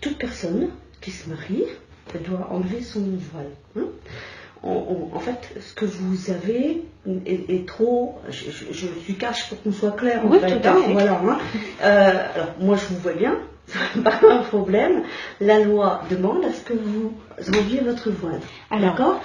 toute personne qui se marie doit enlever son voile. Hein. En fait, ce que vous avez est trop... Je suis cache pour qu'on soit clair. Oui, en fait, tout à fait. Voilà, hein. Alors, moi, je vous vois bien, pas un problème. La loi demande à ce que vous enleviez votre voile. D'accord ?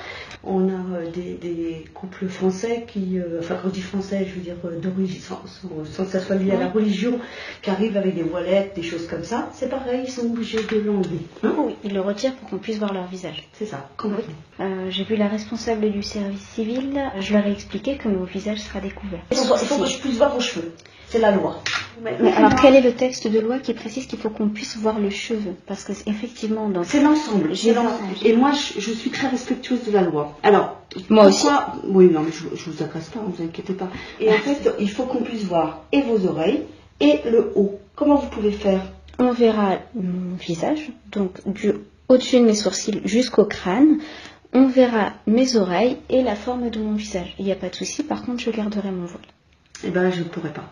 On a des couples français qui... enfin, quand je dis français, je veux dire d'origine, sans que ça soit lié à la religion, qui arrivent avec des voilettes, des choses comme ça. C'est pareil, ils sont obligés de l'enlever. Hein. Oui, ils le retirent pour qu'on puisse voir leur visage. C'est ça, complètement. J'ai vu la responsable du service civil, je leur ai expliqué que mon visage sera découvert. Il faut que je puisse voir vos cheveux. C'est la loi. Mais alors, quel est le texte de loi qui précise qu'il faut qu'on puisse voir le cheveu? Parce que effectivement, c'est l'ensemble. J'ai Et moi, je suis très respectueuse de la loi. Alors, moi aussi. Oui, non, mais je vous agresse pas, ne vous inquiétez pas. Et en fait, il faut qu'on puisse voir et vos oreilles et le haut. Comment vous pouvez faire? On verra mon visage, donc du au-dessus de mes sourcils jusqu'au crâne. On verra mes oreilles et la forme de mon visage. Il n'y a pas de souci, par contre, je garderai mon voile. Eh bien, je ne pourrai pas.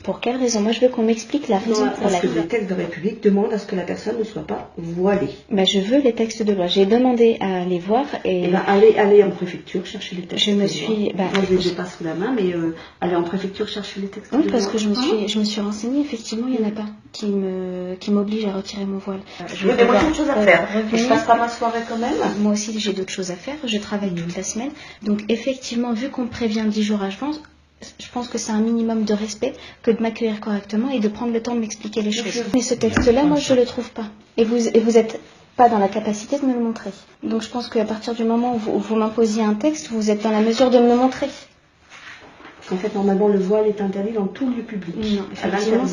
Pour quelle raison? Moi, je veux qu'on m'explique la raison pour laquelle. laquelle. Parce que les textes de République demandent à ce que la personne ne soit pas voilée. Ben, je veux les textes de loi. J'ai demandé à les voir et... Eh ben, allez en préfecture chercher les textes. Je me suis... Moi, je ne les ai pas sous la main, mais allez en préfecture chercher les textes de loi. Oui, parce que je me suis renseignée. Effectivement, il n'y en a pas qui m'oblige à retirer mon voile. Oui, mais moi, j'ai autre chose à faire. Je passe pas ma soirée quand même. Moi aussi, j'ai d'autres choses à faire. Je travaille toute la semaine. Donc, effectivement, vu qu'on me prévient 10 jours avant, je pense que c'est un minimum de respect que de m'accueillir correctement et de prendre le temps de m'expliquer les choses. Mais ce texte-là, moi, je ne le trouve pas. Et vous n'êtes pas dans la capacité de me le montrer. Donc, je pense qu'à partir du moment où vous m'imposiez un texte, vous êtes dans la mesure de me le montrer. En fait, normalement, le voile est interdit dans tout lieu public. Non, effectivement,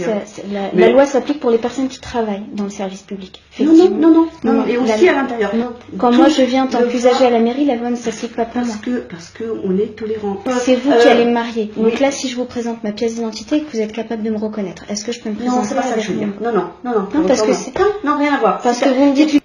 la loi s'applique pour les personnes qui travaillent dans le service public. Non, et aussi à l'intérieur. Quand moi je viens en tant qu'usager à la mairie, la loi ne s'applique pas pour moi. Parce qu'on est tolérant. C'est vous qui allez me marier. Donc là, si je vous présente ma pièce d'identité et que vous êtes capable de me reconnaître, est-ce que je peux me présenter? Non, c'est pas ça que je veux dire. Non, parce que c'est... Non, rien à voir. Parce que vous me dites...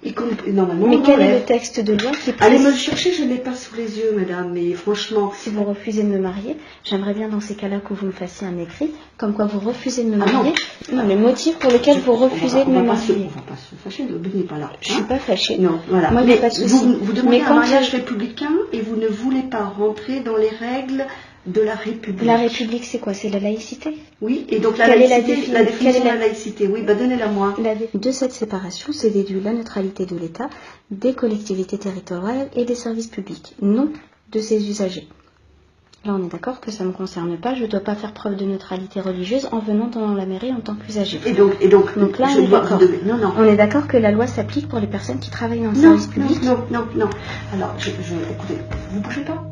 Normalement, mais quel est le texte de loi qui... Allez me le chercher, je ne l'ai pas sous les yeux, madame, mais franchement... Si vous refusez de me marier, j'aimerais bien dans ces cas-là que vous me fassiez un écrit, comme quoi vous refusez de me marier. Non, le motif pour lequel vous refusez de me marier. On va pas se fâcher, ne venez pas là. Je suis pas fâchée. Non, voilà. Moi, il n'y a pas de souci. Vous demandez un mariage républicain et vous ne voulez pas rentrer dans les règles de la République. La République, c'est quoi? C'est la laïcité? Oui, et donc la laïcité, la définition de la laïcité, oui, donnez-la moi. De cette séparation, c'est déduit la neutralité de l'État, des collectivités territoriales et des services publics, non de ses usagers. Là, on est d'accord que ça ne me concerne pas, je ne dois pas faire preuve de neutralité religieuse en venant dans la mairie en tant qu'usager. Et donc là, on est d'accord que la loi s'applique pour les personnes qui travaillent dans le service public. Non. Alors, écoutez, vous ne bougez pas.